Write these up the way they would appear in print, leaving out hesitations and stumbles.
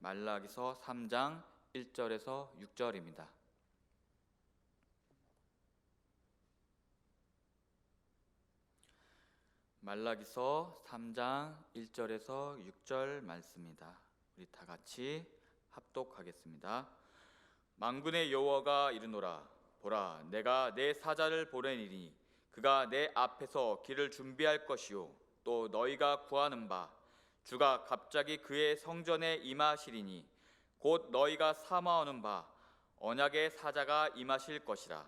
말라기서 3장 1절에서 6절입니다. 말라기서 3장 1절에서 6절 말씀입니다. 우리 다 같이 합독하겠습니다. 만군의 여호와가 이르노라. 보라, 내가 내 사자를 보내리니 그가 내 앞에서 길을 준비할 것이요 또 너희가 구하는 바 주가 갑자기 그의 성전에 임하시리니 곧 너희가 사모하는 바 언약의 사자가 임하실 것이라.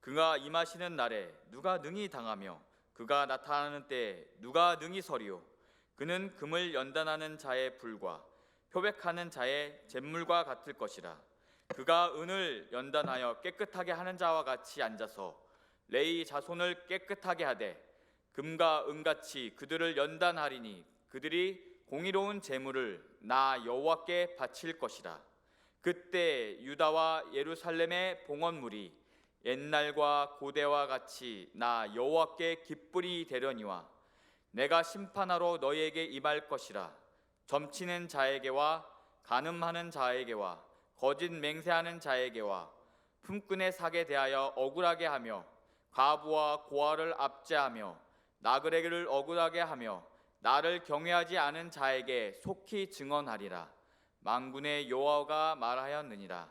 그가 임하시는 날에 누가 능히 당하며 그가 나타나는 때에 누가 능히 서리요. 그는 금을 연단하는 자의 불과 표백하는 자의 잿물과 같을 것이라. 그가 은을 연단하여 깨끗하게 하는 자와 같이 앉아서 레위 자손을 깨끗하게 하되 금과 은같이 그들을 연단하리니 그들이 공의로운 제물을 나 여호와께 바칠 것이라. 그때 유다와 예루살렘의 봉헌물이 옛날과 고대와 같이 나 여호와께 기쁘리 되려니와 내가 심판하러 너희에게 임할 것이라. 점치는 자에게와 간음하는 자에게와 거짓 맹세하는 자에게와 품꾼의 삭에 대하여 억울하게 하며 과부와 고아를 압제하며 나그네를 억울하게 하며 나를 경외하지 않은 자에게 속히 증언하리라. 만군의 여호와가 말하였느니라.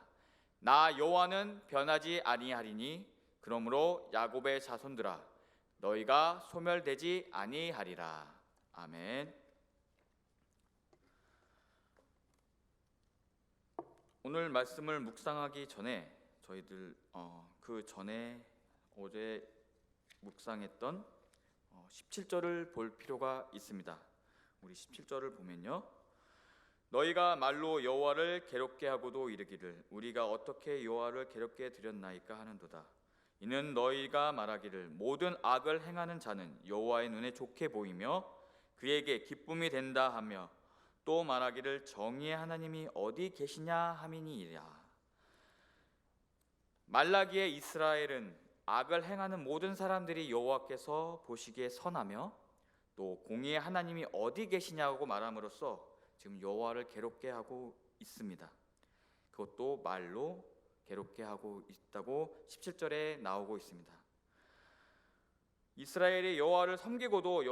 나 여호와는 변하지 아니하리니 그러므로 야곱의 자손들아 너희가 소멸되지 아니하리라. 아멘. 오늘 말씀을 묵상하기 전에 저희들 그 전에 어제 묵상했던 17절을 볼 필요가 있습니다. 우리 17절을 보면요, 너희가 말로 여호와를 괴롭게 하고도 이르기를 우리가 어떻게 여호와를 괴롭게 드렸나이까 하는도다. 이는 너희가 말하기를 모든 악을 행하는 자는 여호와의 눈에 좋게 보이며 그에게 기쁨이 된다 하며 또 말하기를 정의의 하나님이 어디 계시냐 함이니이라. 말라기의 이스라엘은 악을 행하는 모든 사람들이 여호와께서 보시기에 선하며 또 공의의 하나님이 어디 계시냐고 말함으로써 지금 여호와를 괴롭게 하고 있습니다. 그것도 말로 괴롭게 하고 있다고 17절에 나오고 있습니다. 이스라엘이 여호와를 섬기고도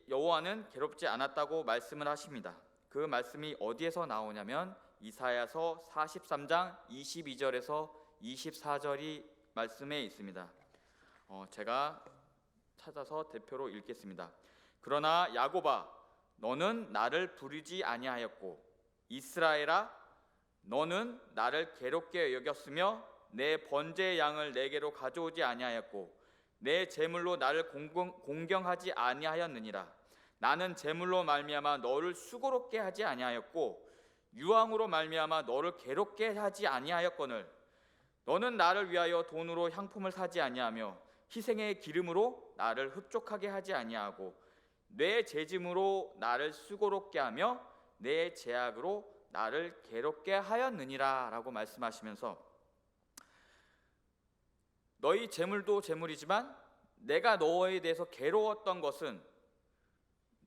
여호와는 괴롭지 않았다고 말씀을 하십니다. 그 말씀이 어디에서 나오냐면 이사야서 43장 22절에서 24절이 말씀에 있습니다. 제가 찾아서 대표로 읽겠습니다. 그러나 야곱아 너는 나를 부르지 아니하였고 이스라엘아 너는 나를 괴롭게 여겼으며 내 번제의 양을 내게로 가져오지 아니하였고 내 제물로 나를 공경하지 아니하였느니라. 나는 제물로 말미암아 너를 수고롭게 하지 아니하였고 유황으로 말미암아 너를 괴롭게 하지 아니하였거늘 너는 나를 위하여 돈으로 향품을 사지 아니하며 희생의 기름으로 나를 흡족하게 하지 아니하고 내 재짐으로 나를 수고롭게 하며 내 제약으로 나를 괴롭게 하였느니라 라고 말씀하시면서 너희 재물도 재물이지만 내가 너희에 대해서 괴로웠던 것은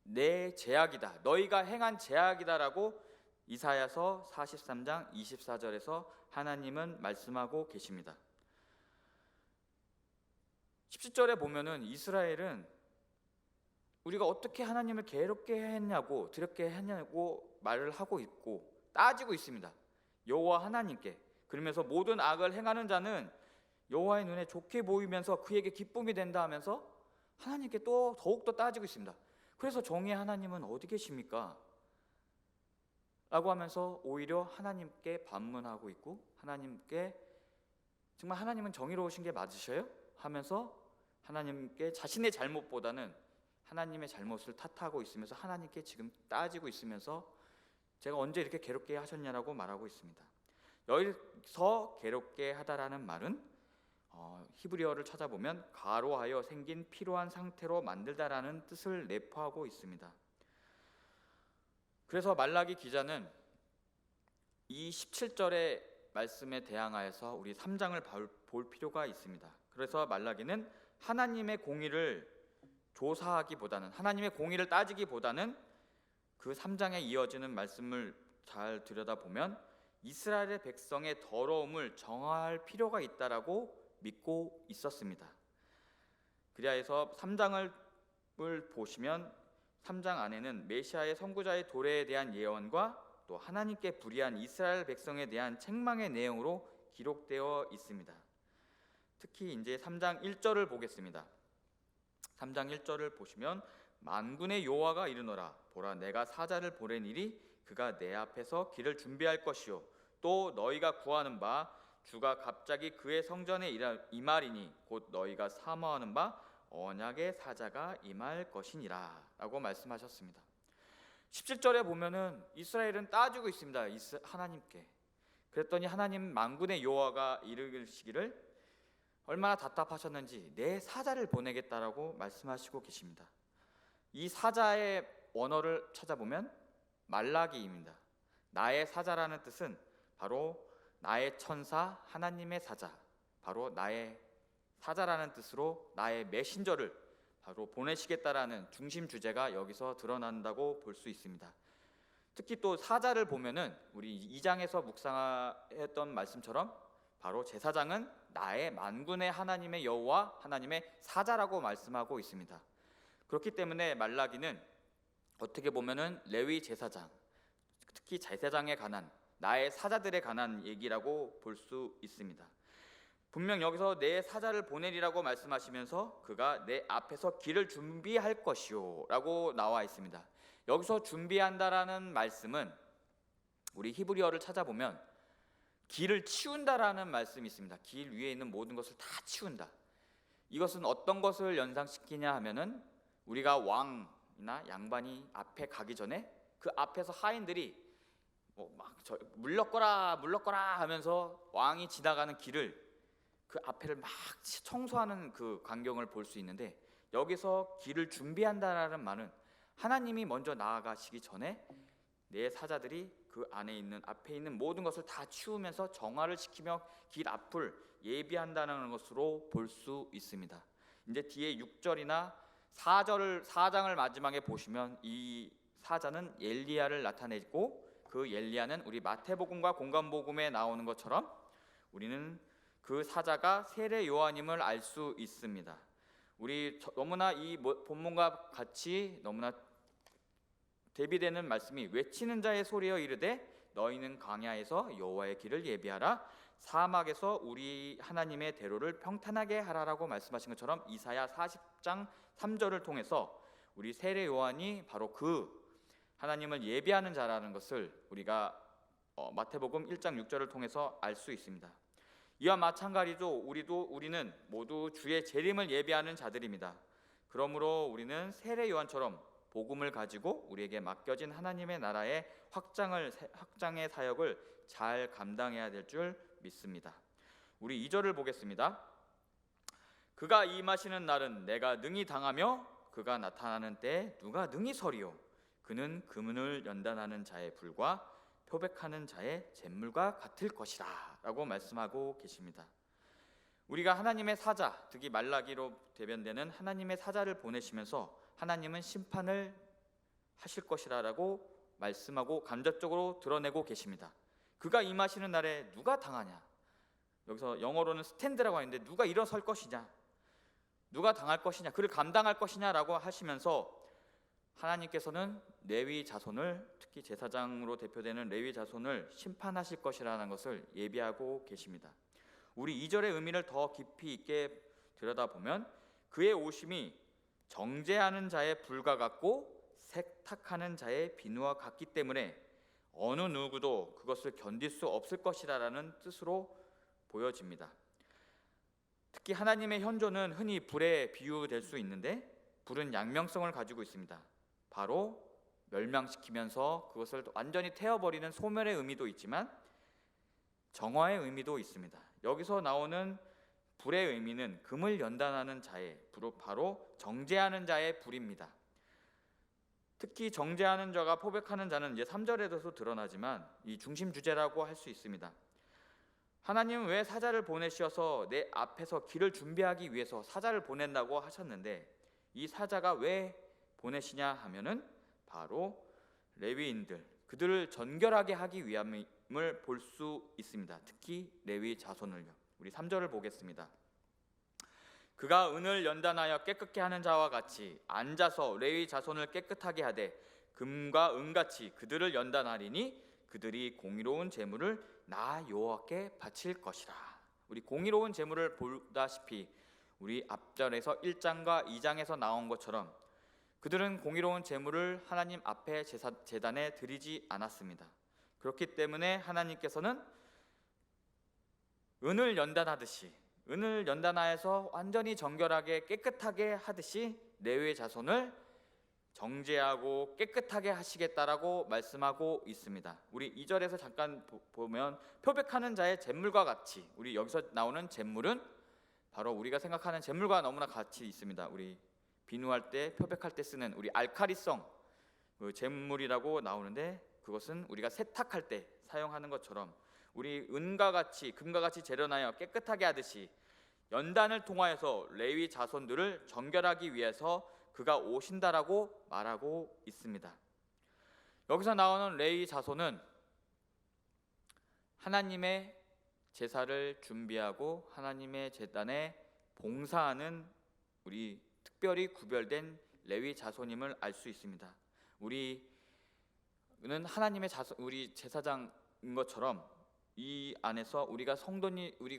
내 제약이다, 너희가 행한 제약이다 라고 이사야서 43장 24절에서 하나님은 말씀하고 계십니다. 17절에 보면은 이스라엘은 우리가 어떻게 하나님을 괴롭게 했냐고 드럽게 했냐고 말을 하고 있고 따지고 있습니다. 여호와 하나님께. 그러면서 모든 악을 행하는 자는 여호와의 눈에 좋게 보이면서 그에게 기쁨이 된다 하면서 하나님께 또 더욱더 따지고 있습니다. 그래서 정의의 하나님은 어디 계십니까? 라고 하면서 오히려 하나님께 반문하고 있고 하나님께 정말 하나님은 정의로우신 게 맞으셔요? 하면서 하나님께 자신의 잘못보다는 하나님의 잘못을 탓하고 있으면서 하나님께 지금 따지고 있으면서 제가 언제 이렇게 괴롭게 하셨냐라고 말하고 있습니다. 여기서 괴롭게 하다라는 말은 히브리어를 찾아보면 가로하여 생긴 피로한 상태로 만들다라는 뜻을 내포하고 있습니다. 그래서 말라기 기자는 이 17절의 말씀에 대항하여서 우리 3장을 볼 필요가 있습니다. 그래서 말라기는 하나님의 공의를 조사하기보다는 하나님의 공의를 따지기보다는 그 3장에 이어지는 말씀을 잘 들여다보면 이스라엘의 백성의 더러움을 정할 필요가 있다라고 믿고 있었습니다. 그리하여서 3장을 보시면 3장 안에는 메시아의 선구자의 도래에 대한 예언과 또 하나님께 불의한 이스라엘 백성에 대한 책망의 내용으로 기록되어 있습니다. 특히 이제 3장 1절을 보겠습니다. 3장 1절을 보시면 만군의 여호와가 이르노라 보라 내가 사자를 보내니리 그가 내 앞에서 길을 준비할 것이요 또 너희가 구하는 바 주가 갑자기 그의 성전에 임하리니 곧 너희가 사모하는 바 언약의 사자가 임할 것이니라 라고 말씀하셨습니다. 17절에 보면은 이스라엘은 따지고 있습니다. 하나님께. 그랬더니 하나님 만군의 여호와가 이르시기를 얼마나 답답하셨는지 내 사자를 보내겠다라고 말씀하시고 계십니다. 이 사자의 원어를 찾아보면 말라기입니다. 나의 사자라는 뜻은 바로 나의 천사 하나님의 사자, 바로 나의 사자라는 뜻으로 나의 메신저를 바로 보내시겠다라는 중심 주제가 여기서 드러난다고 볼 수 있습니다. 특히 또 사자를 보면은 우리 2장에서 묵상했던 말씀처럼 바로 제사장은 나의 만군의 하나님의 여호와 하나님의 사자라고 말씀하고 있습니다. 그렇기 때문에 말라기는 어떻게 보면은 레위 제사장, 특히 제사장에 관한 나의 사자들에 관한 얘기라고 볼 수 있습니다. 분명 여기서 내 사자를 보내리라고 말씀하시면서 그가 내 앞에서 길을 준비할 것이요 라고 나와 있습니다. 여기서 준비한다라는 말씀은 우리 히브리어를 찾아보면 길을 치운다라는 말씀이 있습니다. 길 위에 있는 모든 것을 다 치운다. 이것은 어떤 것을 연상시키냐 하면은 우리가 왕이나 양반이 앞에 가기 전에 그 앞에서 하인들이 물러거라 하면서 왕이 지나가는 길을 그 앞에를 막 청소하는 그 광경을 볼 수 있는데, 여기서 길을 준비한다라는 말은 하나님이 먼저 나아가시기 전에 내 사자들이 그 안에 있는 앞에 있는 모든 것을 다 치우면서 정화를 시키며 길 앞을 예비한다는 것으로 볼 수 있습니다. 이제 뒤에 6절이나 4장을 마지막에 보시면 이 사자는 엘리야를 나타내고 그 엘리야는 우리 마태복음과 공관복음에 나오는 것처럼 우리는 그 사자가 세례 요한임을 알 수 있습니다. 우리 너무나 이 본문과 같이 너무나 대비되는 말씀이 외치는 자의 소리여 이르되 너희는 광야에서 여호와의 길을 예비하라 사막에서 우리 하나님의 대로를 평탄하게 하라라고 말씀하신 것처럼 이사야 40장 3절을 통해서 우리 세례 요한이 바로 그 하나님을 예비하는 자라는 것을 우리가 마태복음 1장 6절을 통해서 알 수 있습니다. 이와 마찬가지로 우리는 모두 주의 재림을 예비하는 자들입니다. 그러므로 우리는 세례 요한처럼 복음을 가지고 우리에게 맡겨진 하나님의 나라의 확장의 사역을 잘 감당해야 될 줄 믿습니다. 우리 2절을 보겠습니다. 그가 임하시는 날은 내가 능히 당하며 그가 나타나는 때에 누가 능히 서리요 그는 그문을 연단하는 자의 불과 표백하는 자의 잿물과 같을 것이라 라고 말씀하고 계십니다. 우리가 하나님의 사자, 특히 말라기로 대변되는 하나님의 사자를 보내시면서 하나님은 심판을 하실 것이라고 말씀하고 간접적으로 드러내고 계십니다. 그가 임하시는 날에 누가 당하냐, 여기서 영어로는 스탠드라고 하는데 누가 일어설 것이냐, 누가 당할 것이냐, 그를 감당할 것이냐라고 하시면서 하나님께서는 레위 자손을, 특히 제사장으로 대표되는 레위 자손을 심판하실 것이라는 것을 예비하고 계십니다. 우리 2절의 의미를 더 깊이 있게 들여다보면 그의 오심이 정죄하는 자의 불과 같고 세탁하는 자의 비누와 같기 때문에 어느 누구도 그것을 견딜 수 없을 것이라는 뜻으로 보여집니다. 특히 하나님의 현존은 흔히 불에 비유될 수 있는데 불은 양면성을 가지고 있습니다. 바로 멸망시키면서 그것을 완전히 태워버리는 소멸의 의미도 있지만 정화의 의미도 있습니다. 여기서 나오는 불의 의미는 금을 연단하는 자의, 바로 정죄하는 자의 불입니다. 특히 정죄하는 자가 포백하는 자는 이제 3절에도 드러나지만 이 중심 주제라고 할 수 있습니다. 하나님은 왜 사자를 보내셔서 내 앞에서 길을 준비하기 위해서 사자를 보낸다고 하셨는데, 이 사자가 왜 보내시냐 하면은 바로 레위인들, 그들을 정결하게 하기 위함을 볼 수 있습니다. 특히 레위 자손을요. 우리 3절을 보겠습니다. 그가 은을 연단하여 깨끗게 하는 자와 같이 앉아서 레위 자손을 깨끗하게 하되 금과 은같이 그들을 연단하리니 그들이 공의로운 제물을 나 여호와께 바칠 것이라. 우리 공의로운 제물을 보다시피 우리 앞절에서 1장과 2장에서 나온 것처럼 그들은 공의로운 제물을 하나님 앞에 제단에 드리지 않았습니다. 그렇기 때문에 하나님께서는 은을 연단하여서 완전히 정결하게 깨끗하게 하듯이 레위 자손을 정죄하고 깨끗하게 하시겠다라고 말씀하고 있습니다. 우리 2절에서 잠깐 보면 표백하는 자의 제물과 같이, 우리 여기서 나오는 제물은 바로 우리가 생각하는 제물과 너무나 같이 있습니다. 우리 비누할 때, 표백할 때 쓰는 우리 알칼리성 그 제물이라고 나오는데, 그것은 우리가 세탁할 때 사용하는 것처럼 우리 은과 같이 금과 같이 재련하여 깨끗하게 하듯이 연단을 통하여서 레위 자손들을 정결하기 위해서 그가 오신다라고 말하고 있습니다. 여기서 나오는 레위 자손은 하나님의 제사를 준비하고 하나님의 제단에 봉사하는 우리 특별히 구별된 레위 자손임을 알 수 있습니다. 우리는 하나님의 우리 제사장인 것처럼 이 안에서 우리가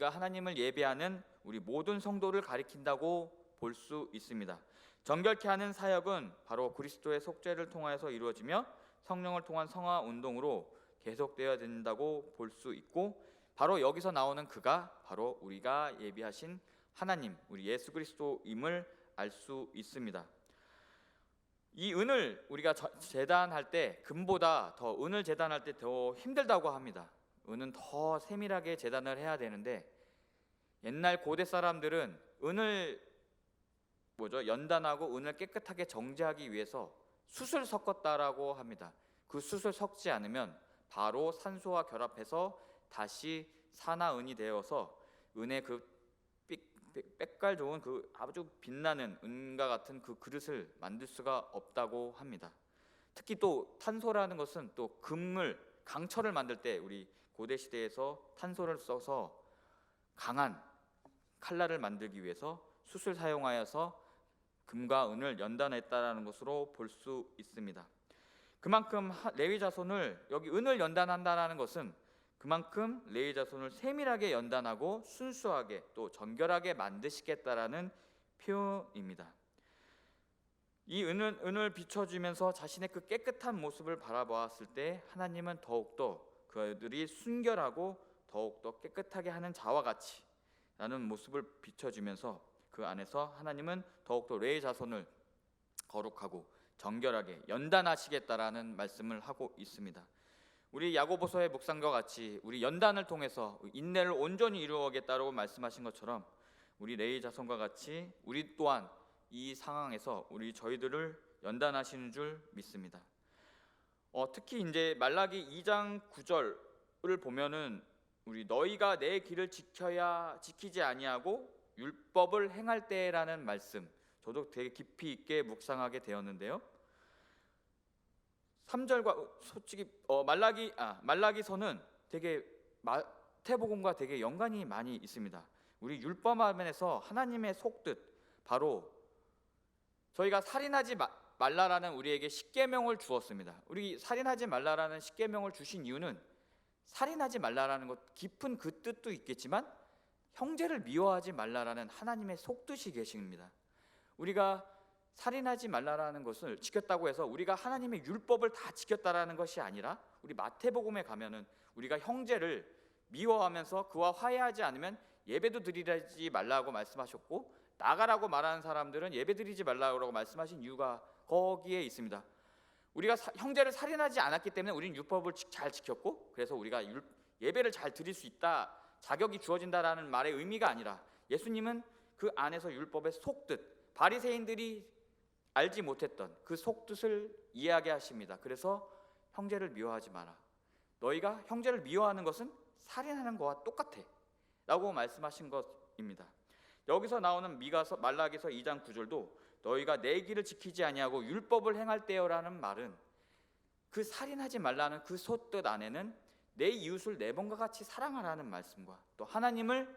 하나님을 예배하는 우리 모든 성도를 가리킨다고 볼 수 있습니다. 정결케 하는 사역은 바로 그리스도의 속죄를 통하여서 이루어지며 성령을 통한 성화 운동으로 계속되어야 된다고 볼 수 있고, 바로 여기서 나오는 그가 바로 우리가 예비하신 하나님, 우리 예수 그리스도임을 알 수 있습니다. 이 은을 우리가 제단할 때 금보다 더 은을 제단할 때 더 힘들다고 합니다. 은은 더 세밀하게 제단을 해야 되는데, 옛날 고대 사람들은 은을 연단하고 은을 깨끗하게 정제하기 위해서 숯을 섞었다라고 합니다. 그 숯을 섞지 않으면 바로 산소와 결합해서 다시 산화은이 되어서 은의 그 빽깔 좋은 그 아주 빛나는 은과 같은 그 그릇을 만들 수가 없다고 합니다. 특히 또 탄소라는 것은 또 강철을 만들 때 우리 고대 시대에서 탄소를 써서 강한 칼날을 만들기 위해서 숯을 사용하여서 금과 은을 연단했다라는 것으로 볼 수 있습니다. 그만큼 레위 자손을 여기 은을 연단한다라는 것은 그만큼 레위 자손을 세밀하게 연단하고 순수하게 또 정결하게 만드시겠다라는 표현입니다. 이 은을 비춰주면서 자신의 그 깨끗한 모습을 바라보았을 때 하나님은 더욱더 그들이 순결하고 더욱더 깨끗하게 하는 자와 같이 라는 모습을 비춰주면서 그 안에서 하나님은 더욱더 레위 자손을 거룩하고 정결하게 연단하시겠다라는 말씀을 하고 있습니다. 우리 야고보서의 묵상과 같이 우리 연단을 통해서 인내를 온전히 이루어겠다고 말씀하신 것처럼 우리 레위 자손과 같이 우리 또한 이 상황에서 저희들을 연단하시는 줄 믿습니다. 특히 이제 말라기 2장 9절을 보면은 우리 너희가 내 길을 지키지 아니하고 율법을 행할 때라는 말씀, 저도 되게 깊이 있게 묵상하게 되었는데요. 3절과 솔직히 말라기서는 되게 마태복음과 되게 연관이 많이 있습니다. 우리 율법 안에서 하나님의 속뜻, 바로 저희가 살인하지 말라라는 우리에게 십계명을 주었습니다. 우리 살인하지 말라라는 십계명을 주신 이유는 살인하지 말라라는 것 깊은 그 뜻도 있겠지만 형제를 미워하지 말라라는 하나님의 속뜻이 계십니다. 우리가 살인하지 말라라는 것을 지켰다고 해서 우리가 하나님의 율법을 다 지켰다라는 것이 아니라, 우리 마태복음에 가면은 우리가 형제를 미워하면서 그와 화해하지 않으면 예배도 드리지 말라고 말씀하셨고, 나가라고 말하는 사람들은 예배 드리지 말라고 말씀하신 이유가 거기에 있습니다. 우리가 형제를 살인하지 않았기 때문에 우리는 율법을 잘 지켰고, 그래서 우리가 예배를 잘 드릴 수 있다, 자격이 주어진다라는 말의 의미가 아니라, 예수님은 그 안에서 율법의 속뜻, 바리새인들이 알지 못했던 그 속뜻을 이해하게 하십니다. 그래서 형제를 미워하지 마라. 너희가 형제를 미워하는 것은 살인하는 것과 똑같아 라고 말씀하신 것입니다. 여기서 나오는 말라기서 2장 9절도 너희가 내 길을 지키지 아니하고 율법을 행할 때여라는 말은 그 살인하지 말라는 그 소뜻 안에는 내 이웃을 내 몸과 같이 사랑하라는 말씀과 또 하나님을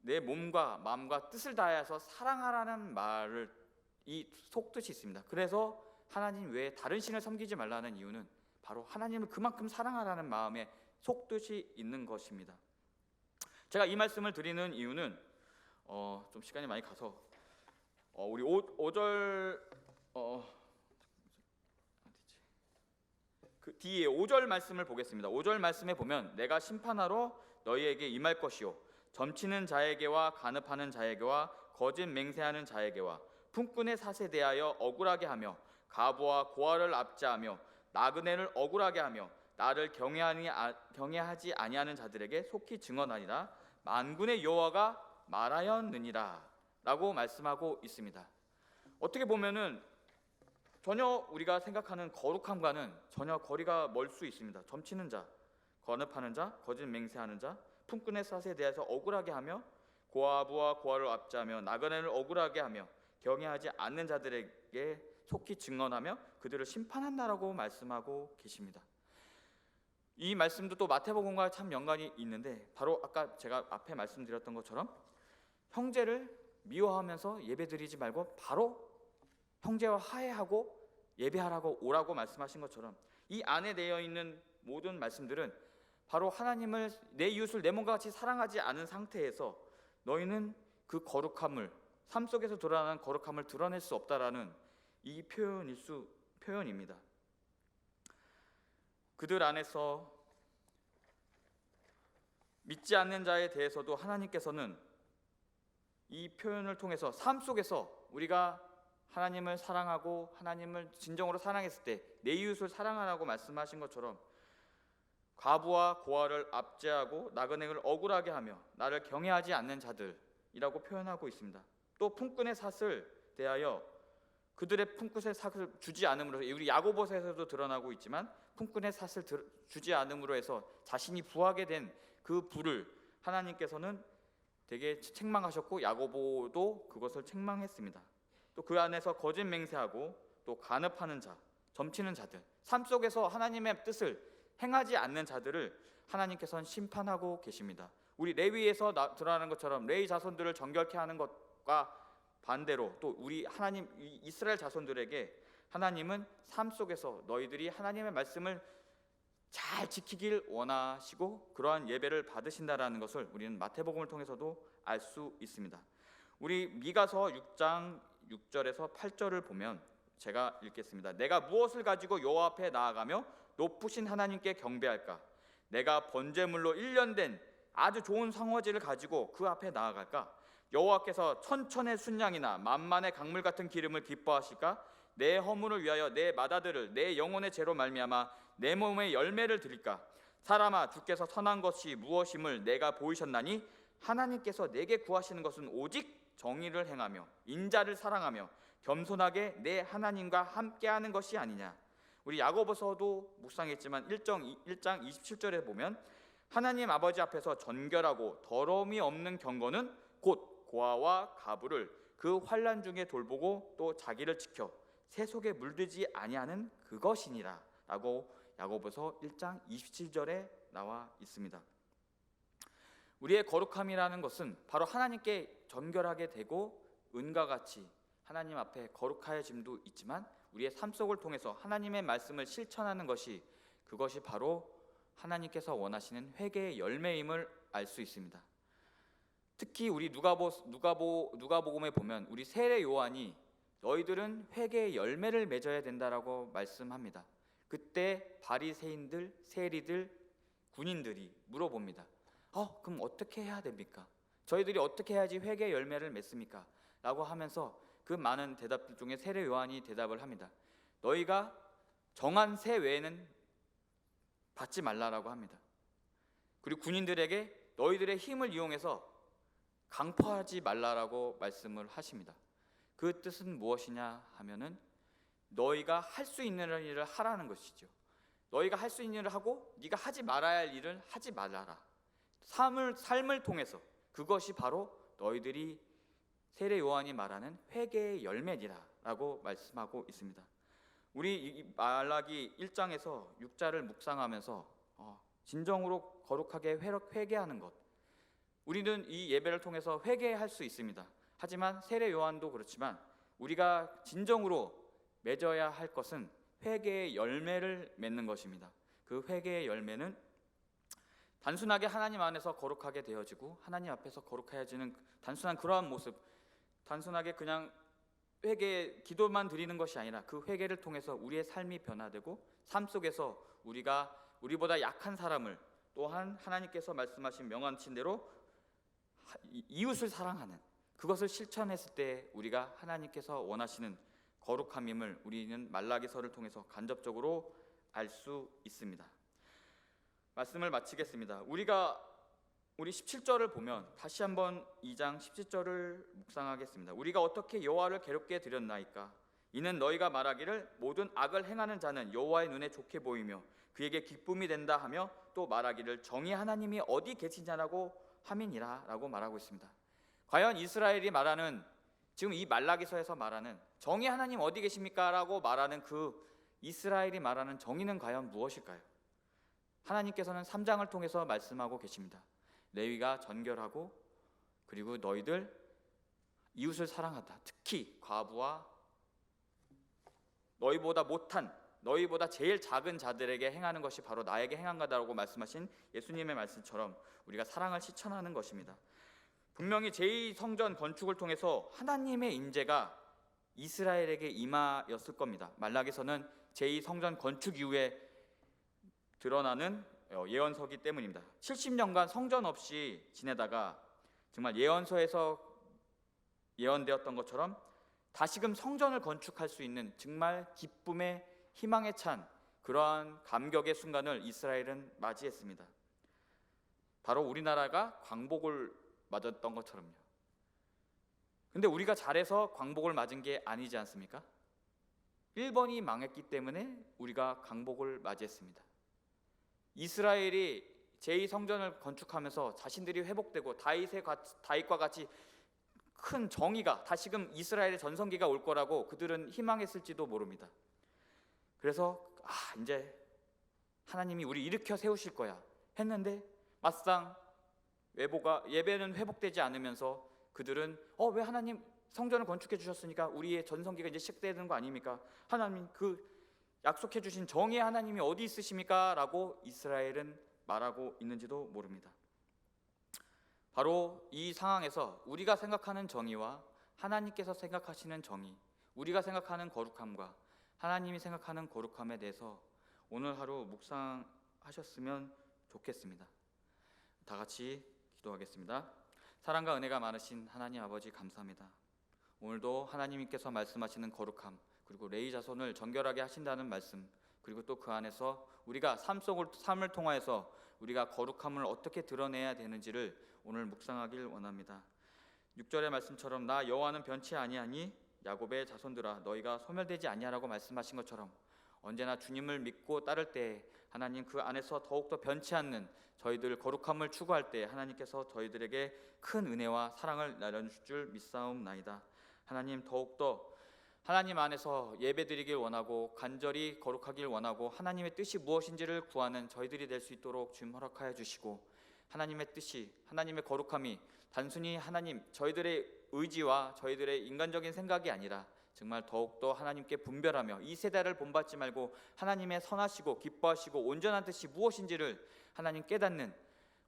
내 몸과 마음과 뜻을 다해서 사랑하라는 말을 이 속뜻이 있습니다. 그래서 하나님 외에 다른 신을 섬기지 말라는 이유는 바로 하나님을 그만큼 사랑하라는 마음에 속뜻이 있는 것입니다. 제가 이 말씀을 드리는 이유는 좀 시간이 많이 가서 우리 5절 그 뒤에 5절 말씀을 보겠습니다. 5절 말씀에 보면 내가 심판하러 너희에게 임할 것이요 점치는 자에게와 간업하는 자에게와 거짓 맹세하는 자에게와 품꾼의 삿에 대하여 억울하게 하며 과부와 고아를 압제하며 나그네를 억울하게 하며 나를 경외하지 아니하는 자들에게 속히 증언하리라. 만군의 여호와가 말하였느니라 라고 말씀하고 있습니다. 어떻게 보면은 전혀 우리가 생각하는 거룩함과는 전혀 거리가 멀 수 있습니다. 점치는 자, 건업하는 자, 거짓 맹세하는 자, 품꾼의 삿에 대해서 억울하게 하며 고아부와 고아를 압제하며 나그네를 억울하게 하며 경외하지 않는 자들에게 속히 증언하며 그들을 심판한다라고 말씀하고 계십니다. 이 말씀도 또 마태복음과 참 연관이 있는데 바로 아까 제가 앞에 말씀드렸던 것처럼 형제를 미워하면서 예배드리지 말고 바로 형제와 화해하고 예배하라고 오라고 말씀하신 것처럼 이 안에 되어 있는 모든 말씀들은 바로 하나님을 내 이웃을 내 몸과 같이 사랑하지 않은 상태에서 너희는 그 거룩함을 삶 속에서 드러나는 거룩함을 드러낼 수 없다라는 이 표현입니다. 그들 안에서 믿지 않는 자에 대해서도 하나님께서는 이 표현을 통해서 삶 속에서 우리가 하나님을 사랑하고 하나님을 진정으로 사랑했을 때 내 이웃을 사랑하라고 말씀하신 것처럼 과부와 고아를 압제하고 나그네를 억울하게 하며 나를 경외하지 않는 자들이라고 표현하고 있습니다. 또 품꾼의 삿을 대하여 그들의 품꾼의 삿을 주지 않음으로 우리 야고보서에서도 드러나고 있지만 품꾼의 삿을 주지 않음으로 해서 자신이 부하게 된 그 부를 하나님께서는 되게 책망하셨고 야고보도 그것을 책망했습니다. 또 그 안에서 거짓 맹세하고 또 간업하는 자, 점치는 자들, 삶 속에서 하나님의 뜻을 행하지 않는 자들을 하나님께서는 심판하고 계십니다. 우리 레위에서 드러나는 것처럼 레위 자손들을 정결케 하는 것과 반대로 또 우리 하나님 이스라엘 자손들에게 하나님은 삶 속에서 너희들이 하나님의 말씀을 잘 지키길 원하시고 그러한 예배를 받으신다라는 것을 우리는 마태복음을 통해서도 알 수 있습니다. 우리 미가서 6장 6절에서 8절을 보면 제가 읽겠습니다. 내가 무엇을 가지고 여호와 앞에 나아가며 높으신 하나님께 경배할까? 내가 번제물로 1년 된 아주 좋은 상어지를 가지고 그 앞에 나아갈까? 여호와께서 천천의 순양이나 만만의 강물 같은 기름을 기뻐하실까? 내 허물을 위하여 내 맏아들을 내 영혼의 죄로 말미암아 내 몸의 열매를 드릴까? 사람아 주께서 선한 것이 무엇임을 내가 보이셨나니 하나님께서 내게 구하시는 것은 오직 정의를 행하며 인자를 사랑하며 겸손하게 내 하나님과 함께하는 것이 아니냐. 우리 야고보서도 묵상했지만 1장 27절에 보면 하나님 아버지 앞에서 전결하고 더러움이 없는 경건은 곧 고아와 가부를 그 환난 중에 돌보고 또 자기를 지켜 새 속에 물들지 아니하는 그것이니라 라고 야고보서 1장 27절에 나와 있습니다. 우리의 거룩함이라는 것은 바로 하나님께 전결하게 되고 은과 같이 하나님 앞에 거룩하여짐도 있지만 우리의 삶 속을 통해서 하나님의 말씀을 실천하는 것이 그것이 바로 하나님께서 원하시는 회개의 열매임을 알 수 있습니다. 특히 우리 누가복음에 보면 우리 세례 요한이 너희들은 회개의 열매를 맺어야 된다라고 말씀합니다. 그때 바리새인들, 세리들, 군인들이 물어봅니다. 그럼 어떻게 해야 됩니까? 저희들이 어떻게 해야지 회개의 열매를 맺습니까? 라고 하면서 그 많은 대답들 중에 세례 요한이 대답을 합니다. 너희가 정한 새 외에는 받지 말라라고 합니다. 그리고 군인들에게 너희들의 힘을 이용해서 강포하지 말라라고 말씀을 하십니다. 그 뜻은 무엇이냐 하면은 너희가 할 수 있는 일을 하라는 것이죠. 너희가 할 수 있는 일을 하고 네가 하지 말아야 할 일을 하지 말아라. 삶을 통해서 그것이 바로 너희들이 세례 요한이 말하는 회개의 열매니라 라고 말씀하고 있습니다. 우리 이 말라기 1장에서 6절을 묵상하면서 진정으로 거룩하게 회개하는 것, 우리는 이 예배를 통해서 회개할 수 있습니다. 하지만 세례 요한도 그렇지만 우리가 진정으로 맺어야 할 것은 회개의 열매를 맺는 것입니다. 그 회개의 열매는 단순하게 하나님 안에서 거룩하게 되어지고 하나님 앞에서 거룩해지는 단순한 그러한 모습, 단순하게 그냥 회개 기도만 드리는 것이 아니라 그 회개를 통해서 우리의 삶이 변화되고 삶 속에서 우리보다 약한 사람을 또한 하나님께서 말씀하신 명하신 대로 이웃을 사랑하는 그것을 실천했을 때 우리가 하나님께서 원하시는 거룩함임을 우리는 말라기서를 통해서 간접적으로 알 수 있습니다. 말씀을 마치겠습니다. 우리 17절을 보면 다시 한번 2장 17절을 묵상하겠습니다. 우리가 어떻게 여호와를 괴롭게 드렸나이까? 이는 너희가 말하기를 모든 악을 행하는 자는 여호와의 눈에 좋게 보이며 그에게 기쁨이 된다 하며 또 말하기를 정의 하나님이 어디 계시냐라고 함이니라 라고 말하고 있습니다. 과연 이스라엘이 말하는, 지금 이 말라기서에서 말하는 정의 하나님 어디 계십니까? 라고 말하는 그 이스라엘이 말하는 정의는 과연 무엇일까요? 하나님께서는 3장을 통해서 말씀하고 계십니다. 레위가 전결하고 그리고 너희들 이웃을 사랑하다. 특히 과부와 너희보다 못한, 너희보다 제일 작은 자들에게 행하는 것이 바로 나에게 행한 거다라고 말씀하신 예수님의 말씀처럼 우리가 사랑을 실천하는 것입니다. 분명히 제2성전 건축을 통해서 하나님의 임재가 이스라엘에게 임하였을 겁니다. 말라기서는 제2성전 건축 이후에 드러나는 예언서기 때문입니다. 70년간 성전 없이 지내다가 정말 예언서에서 예언되었던 것처럼 다시금 성전을 건축할 수 있는 정말 기쁨의 희망에 찬 그러한 감격의 순간을 이스라엘은 맞이했습니다. 바로 우리나라가 광복을 맞았던 것처럼요. 근데 우리가 잘해서 광복을 맞은 게 아니지 않습니까? 일본이 망했기 때문에 우리가 광복을 맞이했습니다. 이스라엘이 제2성전을 건축하면서 자신들이 회복되고 다윗과 같이 큰 정의가 다시금 이스라엘의 전성기가 올 거라고 그들은 희망했을지도 모릅니다. 그래서 이제 하나님이 우리 일으켜 세우실 거야 했는데 막상 예배는 회복되지 않으면서 그들은 왜 하나님 성전을 건축해 주셨으니까 우리의 전성기가 이제 시작되는 거 아닙니까? 하나님 그 약속해 주신 정의의 하나님이 어디 있으십니까? 라고 이스라엘은 말하고 있는지도 모릅니다. 바로 이 상황에서 우리가 생각하는 정의와 하나님께서 생각하시는 정의, 우리가 생각하는 거룩함과 하나님이 생각하는 거룩함에 대해서 오늘 하루 묵상하셨으면 좋겠습니다. 다 같이 기도하겠습니다. 사랑과 은혜가 많으신 하나님 아버지 감사합니다. 오늘도 하나님께서 말씀하시는 거룩함, 그리고 레위 자손을 정결하게 하신다는 말씀, 그리고 또 그 안에서 우리가 삶을 통하여서 우리가 거룩함을 어떻게 드러내야 되는지를 오늘 묵상하길 원합니다. 6절의 말씀처럼 나 여호와는 변치 아니하니 야곱의 자손들아 너희가 소멸되지 아니하라고 말씀하신 것처럼 언제나 주님을 믿고 따를 때 하나님 그 안에서 더욱더 변치 않는 저희들 거룩함을 추구할 때 하나님께서 저희들에게 큰 은혜와 사랑을 나눠주실 줄 믿사옵나이다. 하나님 더욱더 하나님 안에서 예배드리길 원하고 간절히 거룩하길 원하고 하나님의 뜻이 무엇인지를 구하는 저희들이 될 수 있도록 주님 허락하여 주시고 하나님의 뜻이, 하나님의 거룩함이 단순히 하나님 저희들의 의지와 저희들의 인간적인 생각이 아니라 정말 더욱더 하나님께 분별하며 이 세대를 본받지 말고 하나님의 선하시고 기뻐하시고 온전한 뜻이 무엇인지를 하나님 깨닫는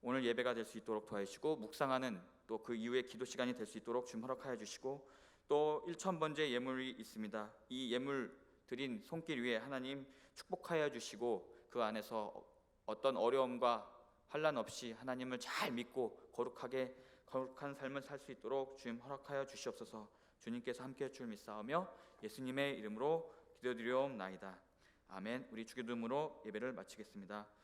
오늘 예배가 될 수 있도록 도와주시고 묵상하는 또 그 이후의 기도 시간이 될 수 있도록 주님 허락하여 주시고 또 1,000번째 예물이 있습니다. 이 예물 드린 손길 위에 하나님 축복하여 주시고 그 안에서 어떤 어려움과 환난 없이 하나님을 잘 믿고 거룩한 삶을 살 수 있도록 주님 허락하여 주시옵소서. 주님께서 함께할 줄 믿사오며 예수님의 이름으로 기도드리옵나이다. 아멘. 우리 주기도문으로 예배를 마치겠습니다.